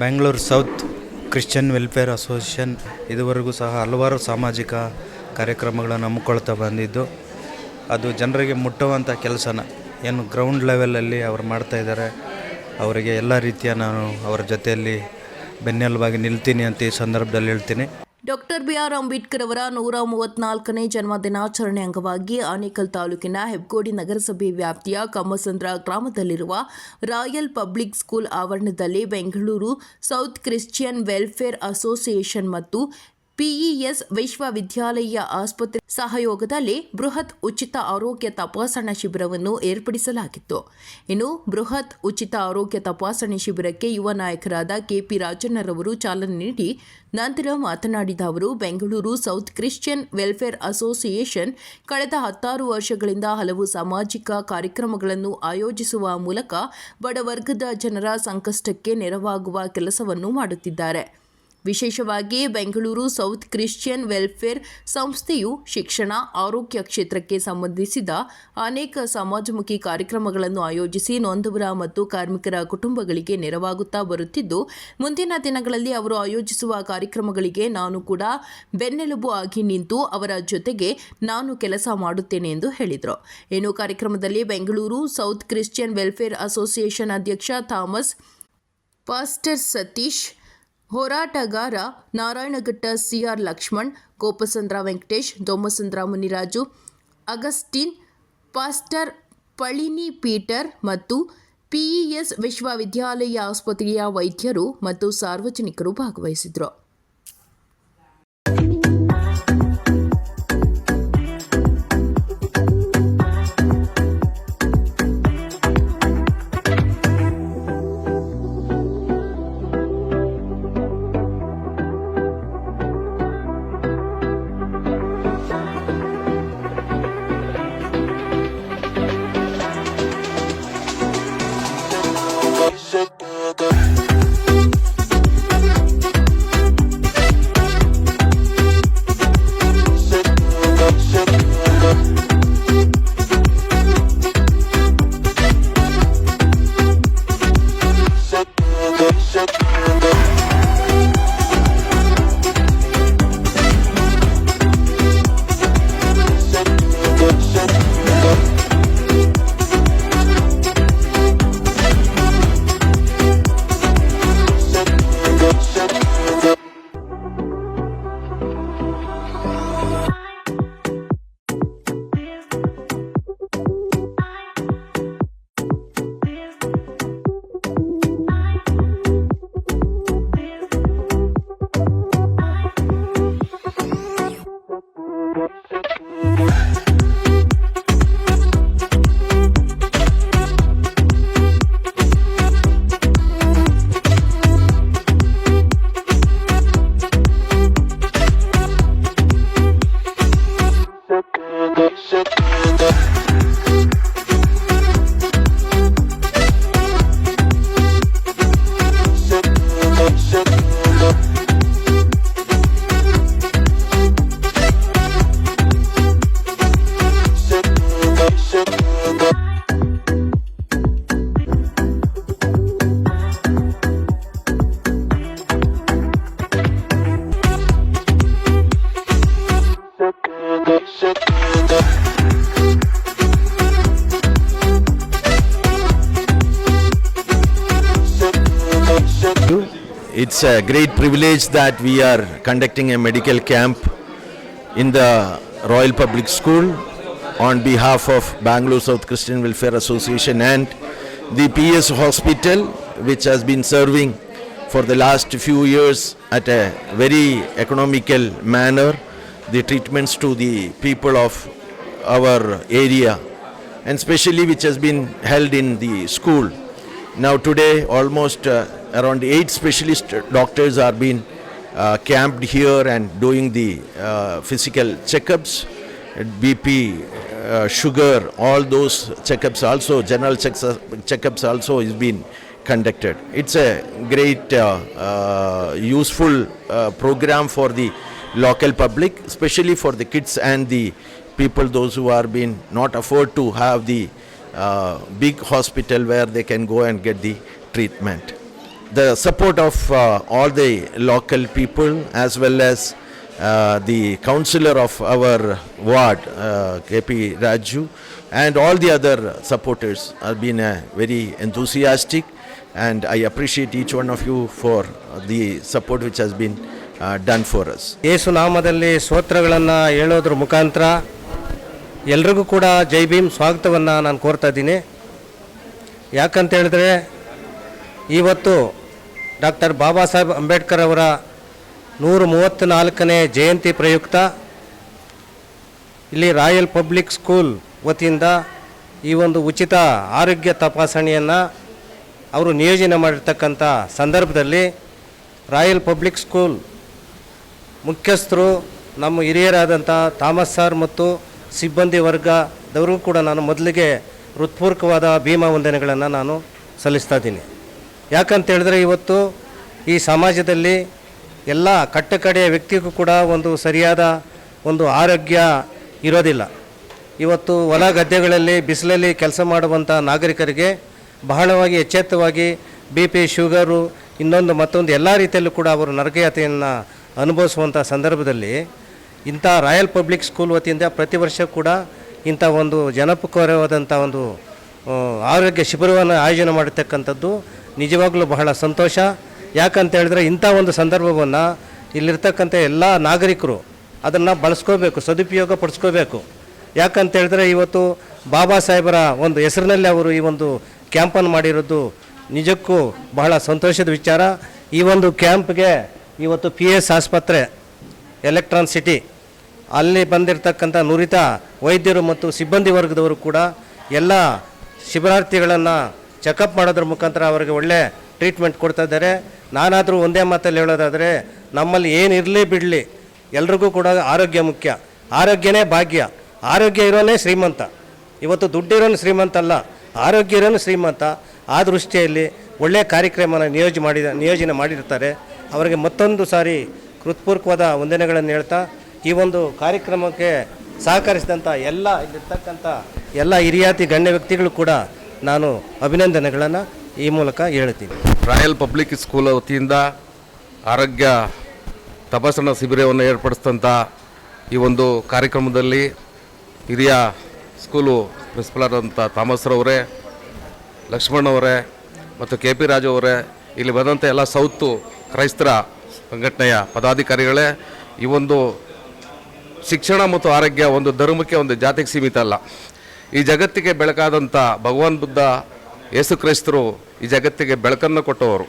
Bangalore south Christian Welfare association ಇದುವರೆಗೂ ಸಹ ಹಲವಾರು ಸಾಮಾಜಿಕ ಕಾರ್ಯಕ್ರಮಗಳನ್ನು ಹಮ್ಮಿಕೊಳ್ತಾ ಬಂದಿದ್ದು, ಅದು ಜನರಿಗೆ ಮುಟ್ಟುವಂಥ ಕೆಲಸನ ಏನು ಗ್ರೌಂಡ್ ಲೆವೆಲಲ್ಲಿ ಅವರು ಮಾಡ್ತಾಯಿದ್ದಾರೆ. ಅವರಿಗೆ ಎಲ್ಲ ರೀತಿಯ ನಾನು ಅವರ ಜೊತೆಯಲ್ಲಿ ಬೆನ್ನೆಲುಬಾಗಿ ನಿಲ್ತೀನಿ ಅಂತ ಈ ಸಂದರ್ಭದಲ್ಲಿ ಹೇಳ್ತೀನಿ. Doctor B R. ಅಂಬೇಡ್ಕರ್ ಅವರ 134ನೇ ಜನ್ಮ ದಿನಾಚರಣೆ ಅಂಗವಾಗಿ ಆನೇಕಲ್ ತಾಲೂಕಿನ ಹೆಬ್ಗೋಡಿ ನಗರಸಭೆ ವ್ಯಾಪ್ತಿಯ ಕಮ್ಮಸಂದ್ರ ಗ್ರಾಮದಲ್ಲಿರುವ ರಾಯಲ್ ಪಬ್ಲಿಕ್ ಸ್ಕೂಲ್ ಆವರಣದಲ್ಲಿ Bengaluru South Christian Welfare association ಮತ್ತು ಪಿಇಎಸ್ ವಿಶ್ವವಿದ್ಯಾಲಯ ಆಸ್ಪತ್ರೆ ಸಹಯೋಗದಲ್ಲಿ ಬೃಹತ್ ಉಚಿತ ಆರೋಗ್ಯ ತಪಾಸಣಾ ಶಿಬಿರವನ್ನು ಏರ್ಪಡಿಸಲಾಗಿತ್ತು. ಇನ್ನು ಬೃಹತ್ ಉಚಿತ ಆರೋಗ್ಯ ತಪಾಸಣೆ ಶಿಬಿರಕ್ಕೆ ಯುವ ನಾಯಕರಾದ ಕೆಪಿ ರಾಜಣ್ಣರವರು ಚಾಲನೆ ನೀಡಿ ನಂತರ ಮಾತನಾಡಿದ ಅವರು, Bengaluru South Christian Welfare association ಕಳೆದ 16 ವರ್ಷಗಳಿಂದ ಹಲವು ಸಾಮಾಜಿಕ ಕಾರ್ಯಕ್ರಮಗಳನ್ನು ಆಯೋಜಿಸುವ ಮೂಲಕ ಬಡವರ್ಗದ ಜನರ ಸಂಕಷ್ಟಕ್ಕೆ ನೆರವಾಗುವ ಕೆಲಸವನ್ನು ಮಾಡುತ್ತಿದ್ದಾರೆ. ವಿಶೇಷವಾಗಿ ಬೆಂಗಳೂರು ಸೌತ್ ಕ್ರಿಶ್ಚಿಯನ್ ವೆಲ್ಫೇರ್ ಸಂಸ್ಥೆಯು ಶಿಕ್ಷಣ, ಆರೋಗ್ಯ ಕ್ಷೇತ್ರಕ್ಕೆ ಸಂಬಂಧಿಸಿದ ಅನೇಕ ಸಮಾಜಮುಖಿ ಕಾರ್ಯಕ್ರಮಗಳನ್ನು ಆಯೋಜಿಸಿ ನೊಂದವರ ಮತ್ತು ಕಾರ್ಮಿಕರ ಕುಟುಂಬಗಳಿಗೆ ನೆರವಾಗುತ್ತಾ ಬರುತ್ತಿದ್ದು, ಮುಂದಿನ ದಿನಗಳಲ್ಲಿ ಅವರು ಆಯೋಜಿಸುವ ಕಾರ್ಯಕ್ರಮಗಳಿಗೆ ನಾನು ಕೂಡ ಬೆನ್ನೆಲುಬು ಆಗಿ ನಿಂತು ಅವರ ಜೊತೆಗೆ ನಾನು ಕೆಲಸ ಮಾಡುತ್ತೇನೆ ಎಂದು ಹೇಳಿದರು. ಇನ್ನು ಕಾರ್ಯಕ್ರಮದಲ್ಲಿ Bengaluru South Christian Welfare Association ಅಧ್ಯಕ್ಷ ಥಾಮಸ್, ಪಾಸ್ಟರ್ ಸತೀಶ್, ಹೋರಾಟಗಾರ Narayanaghatta CR Lakshman, Gopasandra Venkatesh, Dommasandra Muniraju, Augustine, pastor Palani Peter ಮತ್ತು ಪಿಇಎಸ್ ವಿಶ್ವವಿದ್ಯಾಲಯ ಆಸ್ಪತ್ರೆಯ ವೈದ್ಯರು ಮತ್ತು ಸಾರ್ವಜನಿಕರು ಭಾಗವಹಿಸಿದರು. It's a great privilege that we are conducting a medical camp in the Royal Public School on behalf of Bangalore South Christian Welfare Association and the PS Hospital, which has been serving for the last few years at a very economical manner the treatments to the people of our area, and especially which has been held in the school. Now today almost around 8 specialist doctors are being camped here and doing the physical checkups, BP, sugar, all those checkups also, general checkups also is being conducted. It's a great useful program for the local public, especially for the kids and the people, those who are been not afford to have the big hospital where they can go and get the treatment. the support of all the local people as well as the councillor of our ward, KP Raju, and all the other supporters have been very enthusiastic, and I appreciate each one of you for the support which has been done for us. ಯೇಸು ನಾಮದಲ್ಲಿ ಸ್ತೋತ್ರಗಳನ್ನು ಹೇಳೋದ್ರ ಮುಖಾಂತರ ಎಲ್ರಿಗೂ ಕೂಡ ಜೈ ಭೀಮ್ ಸ್ವಾಗತವನ್ನು ನಾನು ಕೋರ್ತಾ ಇದ್ದೀನಿ. ಯಾಕಂತ ಹೇಳಿದ್ರೆ ಇವತ್ತು ಡಾಕ್ಟರ್ ಬಾಬಾ ಸಾಹೇಬ್ ಅಂಬೇಡ್ಕರ್ ಅವರ 134ನೇ ಜಯಂತಿ ಪ್ರಯುಕ್ತ ಇಲ್ಲಿ ರಾಯಲ್ ಪಬ್ಲಿಕ್ ಸ್ಕೂಲ್ ವತಿಯಿಂದ ಈ ಒಂದು ಉಚಿತ ಆರೋಗ್ಯ ತಪಾಸಣೆಯನ್ನು ಅವರು ನಿಯೋಜನೆ ಮಾಡಿರ್ತಕ್ಕಂಥ ಸಂದರ್ಭದಲ್ಲಿ ರಾಯಲ್ ಪಬ್ಲಿಕ್ ಸ್ಕೂಲ್ ಮುಖ್ಯಸ್ಥರು ನಮ್ಮ ಹಿರಿಯರಾದಂಥ ಥಾಮಸ್ ಸರ್ ಮತ್ತು ಸಿಬ್ಬಂದಿ ವರ್ಗದವರಿಗೂ ಕೂಡ ನಾನು ಮೊದಲಿಗೆ ಹೃತ್ಪೂರ್ವಕವಾದ ಭೀಮಾ ವಂದನೆಗಳನ್ನು ನಾನು ಸಲ್ಲಿಸ್ತಾ ಇದ್ದೀನಿ. ಯಾಕಂತ ಹೇಳಿದ್ರೆ ಇವತ್ತು ಈ ಸಮಾಜದಲ್ಲಿ ಎಲ್ಲ ಕಟ್ಟಕಡೆಯ ವ್ಯಕ್ತಿಗೂ ಕೂಡ ಒಂದು ಸರಿಯಾದ ಒಂದು ಆರೋಗ್ಯ ಇರೋದಿಲ್ಲ. ಇವತ್ತು ಹೊಲ ಗದ್ದೆಗಳಲ್ಲಿ ಬಿಸಿಲಲ್ಲಿ ಕೆಲಸ ಮಾಡುವಂಥ ನಾಗರಿಕರಿಗೆ ಬಹಳವಾಗಿ ಎಚ್ಚೆತ್ತವಾಗಿ BP, ಶುಗರು, ಇನ್ನೊಂದು ಮತ್ತೊಂದು ಎಲ್ಲ ರೀತಿಯಲ್ಲೂ ಕೂಡ ಅವರು ನರಕಯಾತನೆಯನ್ನು ಅನುಭವಿಸುವಂಥ ಸಂದರ್ಭದಲ್ಲಿ ಇಂಥ ರಾಯಲ್ ಪಬ್ಲಿಕ್ ಸ್ಕೂಲ್ ವತಿಯಿಂದ ಪ್ರತಿ ವರ್ಷ ಕೂಡ ಇಂಥ ಒಂದು ಜನಪರವಾದಂಥ ಒಂದು ಆರೋಗ್ಯ ಶಿಬಿರವನ್ನು ಆಯೋಜನೆ ಮಾಡಿರ್ತಕ್ಕಂಥದ್ದು ನಿಜವಾಗಲೂ ಬಹಳ ಸಂತೋಷ. ಯಾಕಂತ ಹೇಳಿದ್ರೆ ಇಂಥ ಒಂದು ಸಂದರ್ಭವನ್ನು ಇಲ್ಲಿರ್ತಕ್ಕಂಥ ಎಲ್ಲ ನಾಗರಿಕರು ಅದನ್ನು ಬಳಸ್ಕೋಬೇಕು, ಸದುಪಯೋಗ ಪಡಿಸ್ಕೋಬೇಕು. ಯಾಕಂತ ಹೇಳಿದ್ರೆ ಇವತ್ತು ಬಾಬಾ ಸಾಹೇಬರ ಒಂದು ಹೆಸರಿನಲ್ಲಿ ಅವರು ಈ ಒಂದು ಕ್ಯಾಂಪನ್ನು ಮಾಡಿರೋದು ನಿಜಕ್ಕೂ ಬಹಳ ಸಂತೋಷದ ವಿಚಾರ. ಈ ಒಂದು ಕ್ಯಾಂಪ್ಗೆ ಇವತ್ತು PS ಆಸ್ಪತ್ರೆ, ಎಲೆಕ್ಟ್ರಾನ್ ಸಿಟಿ ಅಲ್ಲಿ ಬಂದಿರತಕ್ಕಂಥ ನುರಿತ ವೈದ್ಯರು ಮತ್ತು ಸಿಬ್ಬಂದಿ ವರ್ಗದವರು ಕೂಡ ಎಲ್ಲ ಶಿಬಿರಾರ್ಥಿಗಳನ್ನು ಚೆಕಪ್ ಮಾಡೋದ್ರ ಮುಖಾಂತರ ಅವರಿಗೆ ಒಳ್ಳೆ ಟ್ರೀಟ್ಮೆಂಟ್ ಕೊಡ್ತಾ ಇದ್ದಾರೆ. ನಾನಾದರೂ ಒಂದೇ ಮಾತಲ್ಲಿ ಹೇಳೋದಾದರೆ ನಮ್ಮಲ್ಲಿ ಏನಿರಲಿ ಬಿಡಲಿ ಎಲ್ರಿಗೂ ಕೂಡ ಆರೋಗ್ಯ ಮುಖ್ಯ. ಆರೋಗ್ಯನೇ ಭಾಗ್ಯ. ಆರೋಗ್ಯ ಇರೋನೇ ಶ್ರೀಮಂತ. ಇವತ್ತು ದುಡ್ಡಿರೋನು ಶ್ರೀಮಂತ ಅಲ್ಲ, ಆರೋಗ್ಯ ಇರೋನು ಶ್ರೀಮಂತ. ಆ ದೃಷ್ಟಿಯಲ್ಲಿ ಒಳ್ಳೆಯ ಕಾರ್ಯಕ್ರಮನ ನಿಯೋಜನೆ ಮಾಡಿರ್ತಾರೆ. ಅವರಿಗೆ ಮತ್ತೊಂದು ಸಾರಿ ಹೃತ್ಪೂರ್ವಕವಾದ ವಂದನೆಗಳನ್ನು ಹೇಳ್ತಾ ಈ ಒಂದು ಕಾರ್ಯಕ್ರಮಕ್ಕೆ ಸಹಕರಿಸಿದಂಥ ಎಲ್ಲ ಇಲ್ಲಿರ್ತಕ್ಕಂಥ ಎಲ್ಲ ಹಿರಿಯಾತಿ ಗಣ್ಯ ವ್ಯಕ್ತಿಗಳು ಕೂಡ ನಾನು ಅಭಿನಂದನೆಗಳನ್ನು ಈ ಮೂಲಕ ಹೇಳ್ತೀನಿ. ರಾಯಲ್ ಪಬ್ಲಿಕ್ ಸ್ಕೂಲ್ ವತಿಯಿಂದ ಆರೋಗ್ಯ ತಪಾಸಣಾ ಶಿಬಿರವನ್ನು ಏರ್ಪಡಿಸಿದಂಥ ಈ ಒಂದು ಕಾರ್ಯಕ್ರಮದಲ್ಲಿ ಹಿರಿಯ ಸ್ಕೂಲು ಪ್ರಿನ್ಸಿಪಲರಾದಂಥ ಥಾಮಸ್ರವರೇ, ಲಕ್ಷ್ಮಣವರೇ ಮತ್ತು KP ರಾಜು ಅವರೇ, ಇಲ್ಲಿ ಬಂದಂಥ ಎಲ್ಲ ಸೌತು ಕ್ರೈಸ್ತರ ಸಂಘಟನೆಯ ಪದಾಧಿಕಾರಿಗಳೇ, ಈ ಒಂದು ಶಿಕ್ಷಣ ಮತ್ತು ಆರೋಗ್ಯ ಒಂದು ಧರ್ಮಕ್ಕೆ ಒಂದು ಜಾತಿಗೆ ಸೀಮಿತ ಅಲ್ಲ. ಈ ಜಗತ್ತಿಗೆ ಬೆಳಕಾದಂಥ ಭಗವಾನ್ ಬುದ್ಧ ಯೇಸು ಕ್ರೈಸ್ತರು ಈ ಜಗತ್ತಿಗೆ ಬೆಳಕನ್ನು ಕೊಟ್ಟವರು.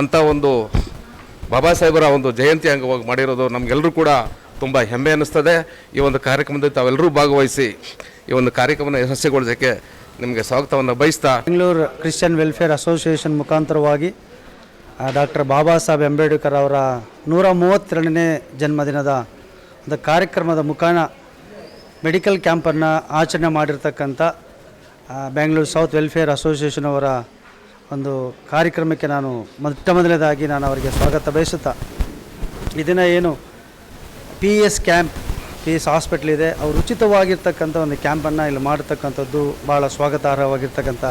ಅಂಥ ಒಂದು ಬಾಬಾ ಸಾಹೇಬರ ಒಂದು ಜಯಂತಿ ಅಂಗವಾಗಿ ಮಾಡಿರೋದು ನಮಗೆಲ್ಲರೂ ಕೂಡ ತುಂಬ ಹೆಮ್ಮೆ ಅನ್ನಿಸ್ತದೆ. ಈ ಒಂದು ಕಾರ್ಯಕ್ರಮದಲ್ಲಿ ತಾವೆಲ್ಲರೂ ಭಾಗವಹಿಸಿ ಈ ಒಂದು ಕಾರ್ಯಕ್ರಮವನ್ನು ಯಶಸ್ವಿಗೊಳಿಸೋಕ್ಕೆ ನಿಮಗೆ ಸ್ವಾಗತವನ್ನು ಬಯಸ್ತಾ, ಬೆಂಗಳೂರು ಕ್ರಿಶ್ಚಿಯನ್ ವೆಲ್ಫೇರ್ ಅಸೋಸಿಯೇಷನ್ ಮುಖಾಂತರವಾಗಿ ಡಾಕ್ಟರ್ ಬಾಬಾ ಸಾಹೇಬ್ ಅಂಬೇಡ್ಕರ್ ಅವರ 132ನೇ ಜನ್ಮದಿನದ ಒಂದು ಕಾರ್ಯಕ್ರಮದ ಮುಖಾನ ಮೆಡಿಕಲ್ ಕ್ಯಾಂಪನ್ನು ಆಚರಣೆ ಮಾಡಿರ್ತಕ್ಕಂಥ ಬೆಂಗಳೂರು ಸೌತ್ ವೆಲ್ಫೇರ್ ಅಸೋಸಿಯೇಷನ್ ಅವರ ಒಂದು ಕಾರ್ಯಕ್ರಮಕ್ಕೆ ನಾನು ಮೊದಲನೇದಾಗಿ ನಾನು ಅವರಿಗೆ ಸ್ವಾಗತ ಬಯಸುತ್ತಾ, ಇದನ್ನು ಏನು PS ಕ್ಯಾಂಪ್, PS ಹಾಸ್ಪಿಟ್ಲ್ ಇದೆ, ಅವರು ಉಚಿತವಾಗಿರ್ತಕ್ಕಂಥ ಒಂದು ಕ್ಯಾಂಪನ್ನು ಇಲ್ಲಿ ಮಾಡತಕ್ಕಂಥದ್ದು ಭಾಳ ಸ್ವಾಗತಾರ್ಹವಾಗಿರ್ತಕ್ಕಂಥ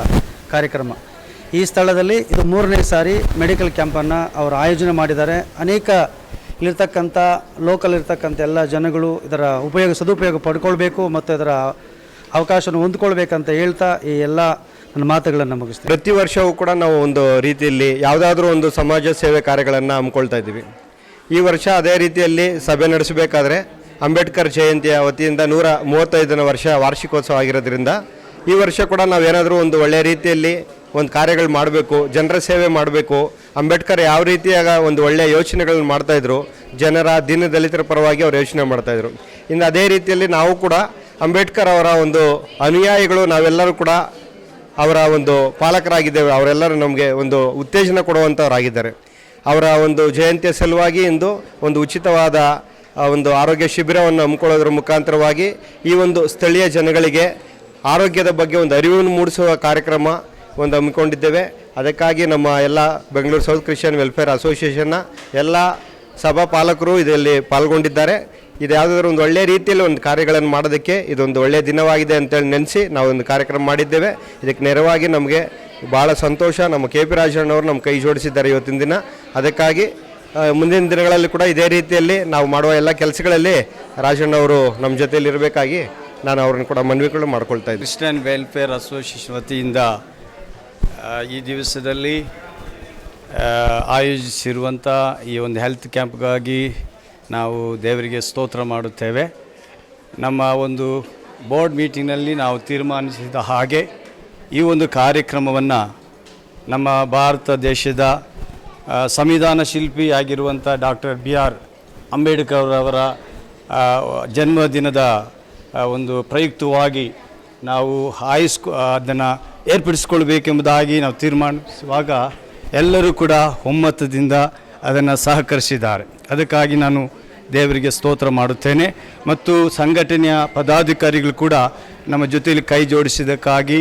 ಕಾರ್ಯಕ್ರಮ. ಈ ಸ್ಥಳದಲ್ಲಿ ಇದು 3ನೇ ಸಾರಿ ಮೆಡಿಕಲ್ ಕ್ಯಾಂಪನ್ನು ಅವರು ಆಯೋಜನೆ ಮಾಡಿದ್ದಾರೆ. ಅನೇಕ ಇಲ್ಲಿರ್ತಕ್ಕಂಥ ಲೋಕಲ್ ಇರ್ತಕ್ಕಂಥ ಎಲ್ಲ ಜನಗಳು ಇದರ ಸದುಪಯೋಗ ಪಡ್ಕೊಳ್ಬೇಕು ಮತ್ತು ಇದರ ಅವಕಾಶವನ್ನು ಹೊಂದ್ಕೊಳ್ಬೇಕಂತ ಹೇಳ್ತಾ ಈ ಎಲ್ಲ ನನ್ನ ಮಾತುಗಳನ್ನು ಮುಗಿಸ್ತೀನಿ. ಪ್ರತಿ ವರ್ಷವೂ ಕೂಡ ನಾವು ಒಂದು ರೀತಿಯಲ್ಲಿ ಯಾವುದಾದ್ರೂ ಒಂದು ಸಮಾಜ ಸೇವೆ ಕಾರ್ಯಗಳನ್ನು ಹಮ್ಮಿಕೊಳ್ತಾ ಇದ್ದೀವಿ. ಈ ವರ್ಷ ಅದೇ ರೀತಿಯಲ್ಲಿ ಸಭೆ ನಡೆಸಬೇಕಾದ್ರೆ ಅಂಬೇಡ್ಕರ್ ಜಯಂತಿಯ ವತಿಯಿಂದ 135ನೇ ವರ್ಷ ವಾರ್ಷಿಕೋತ್ಸವ ಆಗಿರೋದ್ರಿಂದ ಈ ವರ್ಷ ಕೂಡ ನಾವೇನಾದರೂ ಒಂದು ಒಳ್ಳೆಯ ರೀತಿಯಲ್ಲಿ ಒಂದು ಕಾರ್ಯಗಳು ಮಾಡಬೇಕು, ಜನರ ಸೇವೆ ಮಾಡಬೇಕು. ಅಂಬೇಡ್ಕರ್ ಯಾವ ರೀತಿಯಾಗ ಒಂದು ಒಳ್ಳೆಯ ಯೋಚನೆಗಳನ್ನ ಮಾಡ್ತಾಯಿದ್ರು, ಜನರ ದೀನ ದಲಿತರ ಪರವಾಗಿ ಅವ್ರು ಯೋಚನೆ ಮಾಡ್ತಾಯಿದ್ರು. ಇನ್ನು ಅದೇ ರೀತಿಯಲ್ಲಿ ನಾವು ಕೂಡ ಅಂಬೇಡ್ಕರ್ ಅವರ ಒಂದು ಅನುಯಾಯಿಗಳು, ನಾವೆಲ್ಲರೂ ಕೂಡ ಅವರ ಒಂದು ಪಾಲಕರಾಗಿದ್ದೇವೆ. ಅವರೆಲ್ಲರೂ ನಮಗೆ ಒಂದು ಉತ್ತೇಜನ ಕೊಡುವಂಥವರಾಗಿದ್ದಾರೆ. ಅವರ ಒಂದು ಜಯಂತಿಯ ಸಲುವಾಗಿ ಇಂದು ಒಂದು ಉಚಿತವಾದ ಒಂದು ಆರೋಗ್ಯ ಶಿಬಿರವನ್ನು ಹಮ್ಮಿಕೊಳ್ಳೋದ್ರ ಮುಖಾಂತರವಾಗಿ ಈ ಒಂದು ಸ್ಥಳೀಯ ಜನಗಳಿಗೆ ಆರೋಗ್ಯದ ಬಗ್ಗೆ ಒಂದು ಅರಿವನ್ನು ಮೂಡಿಸುವ ಕಾರ್ಯಕ್ರಮ ಒಂದು ಹಮ್ಮಿಕೊಂಡಿದ್ದೇವೆ. ಅದಕ್ಕಾಗಿ ನಮ್ಮ ಎಲ್ಲ ಬೆಂಗಳೂರು ಸೌತ್ ಕ್ರಿಶ್ಚಿಯನ್ ವೆಲ್ಫೇರ್ ಅಸೋಸಿಯೇಷನ್ನ ಎಲ್ಲ ಸಭಾ ಪಾಲಕರು ಇದರಲ್ಲಿ ಪಾಲ್ಗೊಂಡಿದ್ದಾರೆ. ಇದು ಯಾವುದಾದ್ರೂ ಒಂದು ಒಳ್ಳೆಯ ರೀತಿಯಲ್ಲಿ ಒಂದು ಕಾರ್ಯಗಳನ್ನು ಮಾಡೋದಕ್ಕೆ ಇದೊಂದು ಒಳ್ಳೆಯ ದಿನವಾಗಿದೆ ಅಂತೇಳಿ ನೆನೆಸಿ ನಾವು ಒಂದು ಕಾರ್ಯಕ್ರಮ ಮಾಡಿದ್ದೇವೆ. ಇದಕ್ಕೆ ನೆರವಾಗಿ ನಮಗೆ ಭಾಳ ಸಂತೋಷ. ನಮ್ಮ ಕೆ ಪಿ ರಾಜಣ್ಣವರು ನಮ್ಮ ಕೈ ಜೋಡಿಸಿದ್ದಾರೆ ಇವತ್ತಿನ ದಿನ. ಅದಕ್ಕಾಗಿ ಮುಂದಿನ ದಿನಗಳಲ್ಲಿ ಕೂಡ ಇದೇ ರೀತಿಯಲ್ಲಿ ನಾವು ಮಾಡುವ ಎಲ್ಲ ಕೆಲಸಗಳಲ್ಲಿ ರಾಜಣ್ಣವರು ನಮ್ಮ ಜೊತೆಯಲ್ಲಿ ಇರಬೇಕಾಗಿ ನಾನು ಅವ್ರನ್ನ ಕೂಡ ಮನವಿಗಳು ಮಾಡ್ಕೊಳ್ತಾ ಇದ್ದೀನಿ. ಕ್ರಿಶ್ಚಿಯನ್ ವೆಲ್ಫೇರ್ ಅಸೋಸಿಯೇಷನ್ ವತಿಯಿಂದ ಈ ದಿವಸದಲ್ಲಿ ಆಯೋಜಿಸಿರುವಂಥ ಈ ಒಂದು ಹೆಲ್ತ್ ಕ್ಯಾಂಪ್ಗಾಗಿ ನಾವು ದೇವರಿಗೆ ಸ್ತೋತ್ರ ಮಾಡುತ್ತೇವೆ. ನಮ್ಮ ಒಂದು ಬೋರ್ಡ್ ಮೀಟಿಂಗ್ನಲ್ಲಿ ನಾವು ತೀರ್ಮಾನಿಸಿದ ಹಾಗೆ ಈ ಒಂದು ಕಾರ್ಯಕ್ರಮವನ್ನು ನಮ್ಮ ಭಾರತ ದೇಶದ ಸಂವಿಧಾನ ಶಿಲ್ಪಿಯಾಗಿರುವಂಥ ಡಾಕ್ಟರ್ BR ಅಂಬೇಡ್ಕರ್ ಅವರ ಜನ್ಮದಿನದ ಒಂದು ಪ್ರಯುಕ್ತವಾಗಿ ನಾವು ಅದನ್ನು ಏರ್ಪಡಿಸಿಕೊಳ್ಬೇಕೆಂಬುದಾಗಿ ನಾವು ತೀರ್ಮಾನಿಸುವಾಗ ಎಲ್ಲರೂ ಕೂಡ ಒಮ್ಮತದಿಂದ ಅದನ್ನು ಸಹಕರಿಸಿದ್ದಾರೆ. ಅದಕ್ಕಾಗಿ ನಾನು ದೇವರಿಗೆ ಸ್ತೋತ್ರ ಮಾಡುತ್ತೇನೆ. ಮತ್ತು ಸಂಘಟನೆಯ ಪದಾಧಿಕಾರಿಗಳು ಕೂಡ ನಮ್ಮ ಜೊತೆಯಲ್ಲಿ ಕೈ ಜೋಡಿಸಿದ್ದಕ್ಕಾಗಿ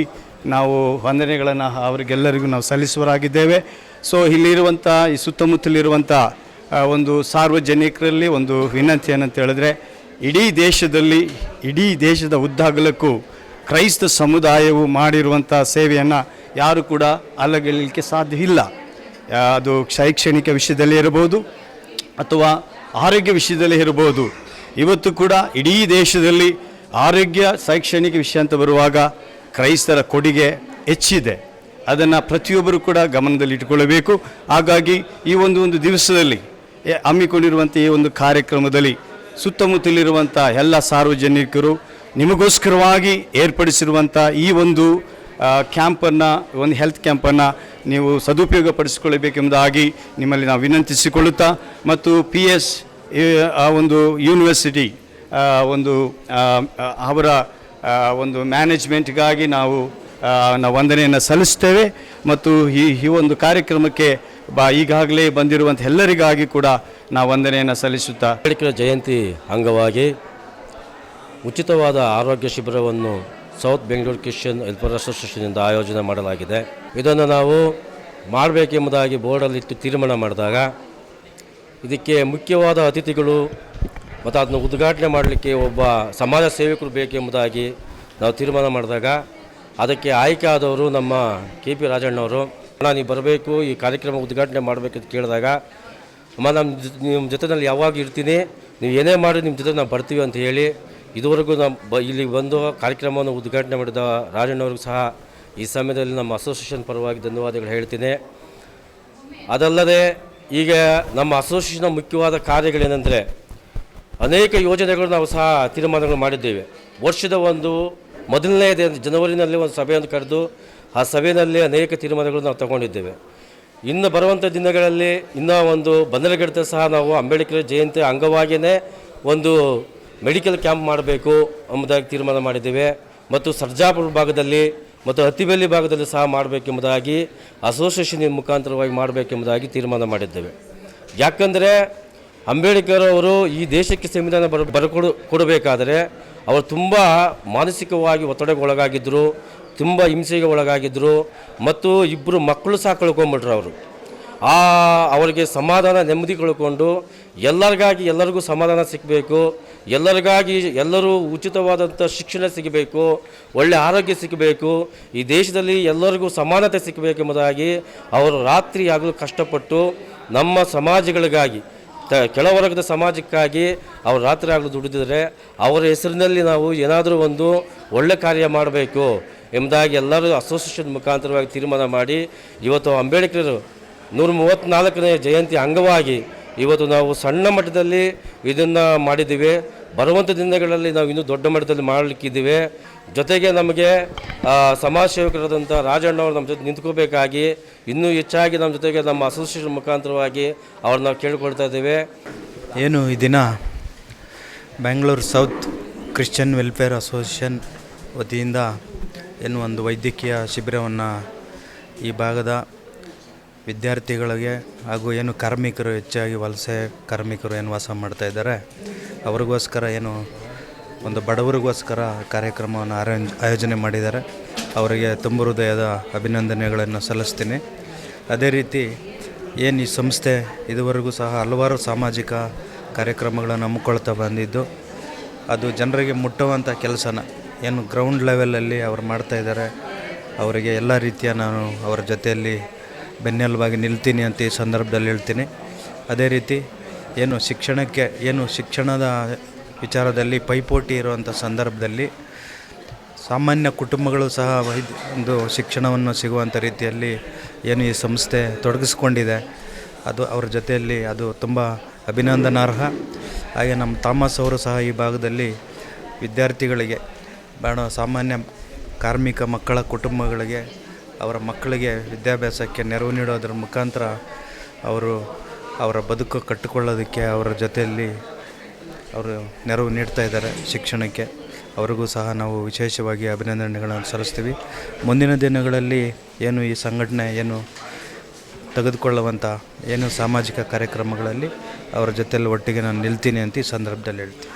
ನಾವು ವಂದನೆಗಳನ್ನು ಅವರಿಗೆಲ್ಲರಿಗೂ ನಾವು ಸಲ್ಲಿಸುವರಾಗಿದ್ದೇವೆ. ಸೊ ಇಲ್ಲಿರುವಂಥ ಈ ಸುತ್ತಮುತ್ತಲಿರುವಂಥ ಒಂದು ಸಾರ್ವಜನಿಕರಲ್ಲಿ ಒಂದು ವಿನಂತಿ ಏನಂತ ಹೇಳಿದ್ರೆ, ಇಡೀ ದೇಶದ ಉದ್ದಾಗಲಕ್ಕೂ ಕ್ರೈಸ್ತ ಸಮುದಾಯವು ಮಾಡಿರುವಂಥ ಸೇವೆಯನ್ನು ಯಾರು ಕೂಡ ಅಲ್ಲಗಲಿಕ್ಕೆ ಸಾಧ್ಯ ಇಲ್ಲ. ಅದು ಶೈಕ್ಷಣಿಕ ವಿಷಯದಲ್ಲಿ ಇರಬಹುದು ಅಥವಾ ಆರೋಗ್ಯ ವಿಷಯದಲ್ಲಿ ಇರಬಹುದು. ಇವತ್ತು ಕೂಡ ಇಡೀ ದೇಶದಲ್ಲಿ ಆರೋಗ್ಯ ಶೈಕ್ಷಣಿಕ ವಿಷಯ ಅಂತ ಬರುವಾಗ ಕ್ರೈಸ್ತರ ಕೊಡುಗೆ ಹೆಚ್ಚಿದೆ. ಅದನ್ನು ಪ್ರತಿಯೊಬ್ಬರು ಕೂಡ ಗಮನದಲ್ಲಿ ಇಟ್ಟುಕೊಳ್ಳಬೇಕು. ಹಾಗಾಗಿ ಈ ಒಂದು ದಿವಸದಲ್ಲಿ ಹಮ್ಮಿಕೊಂಡಿರುವಂಥ ಈ ಒಂದು ಕಾರ್ಯಕ್ರಮದಲ್ಲಿ ಸುತ್ತಮುತ್ತಲಿರುವಂಥ ಎಲ್ಲ ಸಾರ್ವಜನಿಕರು ನಿಮಗೋಸ್ಕರವಾಗಿ ಏರ್ಪಡಿಸಿರುವಂಥ ಈ ಒಂದು ಕ್ಯಾಂಪನ್ನು, ಒಂದು ಹೆಲ್ತ್ ಕ್ಯಾಂಪನ್ನು ನೀವು ಸದುಪಯೋಗಪಡಿಸಿಕೊಳ್ಳಬೇಕೆಂಬುದಾಗಿ ನಿಮ್ಮಲ್ಲಿ ನಾವು ವಿನಂತಿಸಿಕೊಳ್ಳುತ್ತಾ, ಮತ್ತು PS ಒಂದು ಯೂನಿವರ್ಸಿಟಿ ಅವರ ಒಂದು ಮ್ಯಾನೇಜ್ಮೆಂಟ್ಗಾಗಿ ನಾವು ವಂದನೆಯನ್ನು ಸಲ್ಲಿಸ್ತೇವೆ. ಮತ್ತು ಈ ಒಂದು ಕಾರ್ಯಕ್ರಮಕ್ಕೆ ಈಗಾಗಲೇ ಬಂದಿರುವಂಥ ಎಲ್ಲರಿಗಾಗಿ ಕೂಡ ನಾವು ವಂದನೆಯನ್ನು ಸಲ್ಲಿಸುತ್ತಾ, ಅಂಬೇಡ್ಕರ್ ಜಯಂತಿ ಅಂಗವಾಗಿ ಉಚಿತವಾದ ಆರೋಗ್ಯ ಶಿಬಿರವನ್ನು ಸೌತ್ ಬೆಂಗಳೂರು ಕ್ರಿಶ್ಚಿಯನ್ ವೆಲ್ಫೇರ್ ಅಸೋಸಿಯೇಷನಿಂದ ಆಯೋಜನೆ ಮಾಡಲಾಗಿದೆ. ಇದನ್ನು ನಾವು ಮಾಡಬೇಕೆಂಬುದಾಗಿ ಬೋರ್ಡಲ್ಲಿಟ್ಟು ತೀರ್ಮಾನ ಮಾಡಿದಾಗ ಇದಕ್ಕೆ ಮುಖ್ಯವಾದ ಅತಿಥಿಗಳು ಮತ್ತು ಅದನ್ನು ಉದ್ಘಾಟನೆ ಮಾಡಲಿಕ್ಕೆ ಒಬ್ಬ ಸಮಾಜ ಸೇವಕರು ಬೇಕೆಂಬುದಾಗಿ ನಾವು ತೀರ್ಮಾನ ಮಾಡಿದಾಗ ಅದಕ್ಕೆ ಆಯ್ಕೆ ಆದವರು ನಮ್ಮ KP ರಾಜಣ್ಣವರು. ನೀವು ಬರಬೇಕು, ಈ ಕಾರ್ಯಕ್ರಮ ಉದ್ಘಾಟನೆ ಮಾಡಬೇಕಂತ ಕೇಳಿದಾಗ, ಅಮ್ಮ ನಿಮ್ಮ ಜೊತೆಯಲ್ಲಿ ಯಾವಾಗ ಇರ್ತೀನಿ, ನೀವು ಏನೇ ಮಾಡಿ ನಿಮ್ಮ ಜೊತೆ ನಾವು ಬರ್ತೀವಿ ಅಂತ ಹೇಳಿ ಇದುವರೆಗೂ ನಾವು ಇಲ್ಲಿ ಬಂದು ಕಾರ್ಯಕ್ರಮವನ್ನು ಉದ್ಘಾಟನೆ ಮಾಡಿದ ರಾಜಣ್ಣವ್ರಿಗೂ ಸಹ ಈ ಸಮಯದಲ್ಲಿ ನಮ್ಮ ಅಸೋಸಿಯೇಷನ್ ಪರವಾಗಿ ಧನ್ಯವಾದಗಳು ಹೇಳ್ತೀನಿ. ಅದಲ್ಲದೆ ಈಗ ನಮ್ಮ ಅಸೋಸಿಯೇಷನ್ನ ಮುಖ್ಯವಾದ ಕಾರ್ಯಗಳೇನೆಂದರೆ, ಅನೇಕ ಯೋಜನೆಗಳು ನಾವು ಸಹ ತೀರ್ಮಾನಗಳು ಮಾಡಿದ್ದೇವೆ. ವರ್ಷದ ಮೊದಲನೇ ಜನವರಿನಲ್ಲಿ ಒಂದು ಸಭೆಯನ್ನು ಕರೆದು ಆ ಸಭೆಯಲ್ಲಿ ಅನೇಕ ತೀರ್ಮಾನಗಳು ನಾವು ತಗೊಂಡಿದ್ದೇವೆ. ಇನ್ನು ಬರುವಂಥ ದಿನಗಳಲ್ಲಿ ಇನ್ನೂ ಬಂದರಗಡ್ಡೆ ಸಹ ನಾವು ಅಂಬೇಡ್ಕರ್ ಜಯಂತಿ ಅಂಗವಾಗಿಯೇ ಒಂದು ಮೆಡಿಕಲ್ ಕ್ಯಾಂಪ್ ಮಾಡಬೇಕು ಎಂಬುದಾಗಿ ತೀರ್ಮಾನ ಮಾಡಿದ್ದೇವೆ. ಮತ್ತು ಸರ್ಜಾಪುರ ಭಾಗದಲ್ಲಿ ಮತ್ತು ಹತ್ತಿಬೆಲ್ಲಿ ಭಾಗದಲ್ಲಿ ಸಹ ಮಾಡಬೇಕೆಂಬುದಾಗಿ ಅಸೋಸಿಯೇಷನ್ ಮುಖಾಂತರವಾಗಿ ಮಾಡಬೇಕೆಂಬುದಾಗಿ ತೀರ್ಮಾನ ಮಾಡಿದ್ದೇವೆ. ಯಾಕಂದರೆ ಅಂಬೇಡ್ಕರ್ ಅವರು ಈ ದೇಶಕ್ಕೆ ಸಂವಿಧಾನ ಕೊಡಬೇಕಾದರೆ ಅವರು ತುಂಬ ಮಾನಸಿಕವಾಗಿ ಒತ್ತಡಕ್ಕೆ ಒಳಗಾಗಿದ್ದರು, ತುಂಬ ಹಿಂಸೆಗೆ ಒಳಗಾಗಿದ್ದರು. ಮತ್ತು 2 ಮಕ್ಕಳು ಸಹ ಕಳ್ಕೊಂಬಿಟ್ರು ಅವರು. ಅವರಿಗೆ ಸಮಾಧಾನ ನೆಮ್ಮದಿ ಕಳ್ಕೊಂಡು ಎಲ್ಲರಿಗೂ ಸಮಾಧಾನ ಸಿಗಬೇಕು, ಎಲ್ಲರೂ ಉಚಿತವಾದಂಥ ಶಿಕ್ಷಣ ಸಿಗಬೇಕು, ಒಳ್ಳೆಯ ಆರೋಗ್ಯ ಸಿಗಬೇಕು, ಈ ದೇಶದಲ್ಲಿ ಎಲ್ಲರಿಗೂ ಸಮಾನತೆ ಸಿಗಬೇಕೆಂಬುದಾಗಿ ಅವರು ರಾತ್ರಿ ಆಗಲು ಕಷ್ಟಪಟ್ಟು ನಮ್ಮ ಸಮಾಜಗಳಿಗಾಗಿ, ಕೆಳವರ್ಗದ ಸಮಾಜಕ್ಕಾಗಿ ಅವರು ರಾತ್ರಿ ಆಗಲು ದುಡಿದಿದ್ದಾರೆ. ಅವರ ಹೆಸರಿನಲ್ಲಿ ನಾವು ಏನಾದರೂ ಒಂದು ಒಳ್ಳೆ ಕಾರ್ಯ ಮಾಡಬೇಕು ಎಂಬುದಾಗಿ ಎಲ್ಲರೂ ಅಸೋಸಿಯೇಷನ್ ಮುಖಾಂತರವಾಗಿ ತೀರ್ಮಾನ ಮಾಡಿ ಇವತ್ತು ಅಂಬೇಡ್ಕರ್ 134ನೇ ಜಯಂತಿ ಅಂಗವಾಗಿ ಇವತ್ತು ನಾವು ಸಣ್ಣ ಮಟ್ಟದಲ್ಲಿ ಇದನ್ನು ಮಾಡಿದ್ದೀವಿ. ಬರುವಂಥ ದಿನಗಳಲ್ಲಿ ನಾವು ಇನ್ನೂ ದೊಡ್ಡ ಮಟ್ಟದಲ್ಲಿ ಮಾಡಲಿಕ್ಕಿದ್ದೀವಿ. ಜೊತೆಗೆ ನಮಗೆ ಸಮಾಜ ಸೇವಕರಾದಂಥ ರಾಜಣ್ಣವರು ನಮ್ಮ ಜೊತೆ ನಿಂತ್ಕೋಬೇಕಾಗಿ ಇನ್ನೂ ಹೆಚ್ಚಾಗಿ ನಮ್ಮ ಜೊತೆಗೆ ನಮ್ಮ ಅಸೋಸಿಯೇಷನ್ ಮುಖಾಂತರವಾಗಿ ಅವ್ರನ್ನ ನಾವು ಕೇಳ್ಕೊಳ್ತಾ ಇದ್ದೇವೆ. ಏನು ಈ ದಿನ Bengaluru South Christian Welfare association ವತಿಯಿಂದ ಏನು ಒಂದು ವೈದ್ಯಕೀಯ ಶಿಬಿರವನ್ನು ಈ ಭಾಗದ ವಿದ್ಯಾರ್ಥಿಗಳಿಗೆ ಹಾಗೂ ಏನು ಕಾರ್ಮಿಕರು, ಹೆಚ್ಚಾಗಿ ವಲಸೆ ಕಾರ್ಮಿಕರು ಏನು ವಾಸ ಮಾಡ್ತಾಯಿದ್ದಾರೆ ಅವ್ರಿಗೋಸ್ಕರ ಏನು ಒಂದು ಬಡವರಿಗೋಸ್ಕರ ಕಾರ್ಯಕ್ರಮವನ್ನು ಆಯೋಜನೆ ಮಾಡಿದ್ದಾರೆ. ಅವರಿಗೆ ತುಂಬ ಹೃದಯದ ಅಭಿನಂದನೆಗಳನ್ನು ಸಲ್ಲಿಸ್ತೀನಿ. ಅದೇ ರೀತಿ ಏನು ಈ ಸಂಸ್ಥೆ ಇದುವರೆಗೂ ಸಹ ಹಲವಾರು ಸಾಮಾಜಿಕ ಕಾರ್ಯಕ್ರಮಗಳನ್ನು ಹಮ್ಮಿಕೊಳ್ತಾ ಬಂದಿದ್ದು. ಅದು ಜನರಿಗೆ ಮುಟ್ಟುವಂಥ ಕೆಲಸನ ಏನು ಗ್ರೌಂಡ್ ಲೆವೆಲಲ್ಲಿ ಅವ್ರು ಮಾಡ್ತಾಯಿದ್ದಾರೆ. ಅವರಿಗೆ ಎಲ್ಲ ರೀತಿಯ ನಾನು ಅವರ ಜೊತೆಯಲ್ಲಿ ಬೆನ್ನೆಲುಬಾಗಿ ನಿಲ್ತೀನಿ ಅಂತ ಈ ಸಂದರ್ಭದಲ್ಲಿ ಹೇಳ್ತೀನಿ. ಅದೇ ರೀತಿ ಶಿಕ್ಷಣದ ವಿಚಾರದಲ್ಲಿ ಪೈಪೋಟಿ ಇರುವಂಥ ಸಂದರ್ಭದಲ್ಲಿ ಸಾಮಾನ್ಯ ಕುಟುಂಬಗಳು ಸಹ ಒಂದು ಶಿಕ್ಷಣವನ್ನು ಸಿಗುವಂಥ ರೀತಿಯಲ್ಲಿ ಈ ಸಂಸ್ಥೆ ತೊಡಗಿಸ್ಕೊಂಡಿದೆ. ಅದು ಅವ್ರ ಜೊತೆಯಲ್ಲಿ ಅದು ತುಂಬ ಅಭಿನಂದನಾರ್ಹ. ಹಾಗೆ ನಮ್ಮ ಥಾಮಸ್ ಅವರು ಸಹ ಈ ಭಾಗದಲ್ಲಿ ವಿದ್ಯಾರ್ಥಿಗಳಿಗೆ ಸಾಮಾನ್ಯ ಕಾರ್ಮಿಕ ಮಕ್ಕಳ ಕುಟುಂಬಗಳಿಗೆ ಅವರ ಮಕ್ಕಳಿಗೆ ವಿದ್ಯಾಭ್ಯಾಸಕ್ಕೆ ನೆರವು ನೀಡೋದ್ರ ಮುಖಾಂತರ ಅವರ ಬದುಕು ಕಟ್ಟಿಕೊಳ್ಳೋದಕ್ಕೆ ಅವರ ಜೊತೆಯಲ್ಲಿ ಅವರು ನೆರವು ನೀಡ್ತಾ ಇದ್ದಾರೆ ಶಿಕ್ಷಣಕ್ಕೆ. ಅವ್ರಿಗೂ ಸಹ ನಾವು ವಿಶೇಷವಾಗಿ ಅಭಿನಂದನೆಗಳನ್ನು ಸಲ್ಲಿಸ್ತೀವಿ. ಮುಂದಿನ ದಿನಗಳಲ್ಲಿ ಈ ಸಂಘಟನೆ ತೆಗೆದುಕೊಳ್ಳುವಂಥ ಸಾಮಾಜಿಕ ಕಾರ್ಯಕ್ರಮಗಳಲ್ಲಿ ಅವರ ಜೊತೆಯಲ್ಲಿ ಒಟ್ಟಿಗೆ ನಾನು ನಿಲ್ತೀನಿ ಅಂತ ಈ ಸಂದರ್ಭದಲ್ಲಿ ಹೇಳ್ತೀನಿ.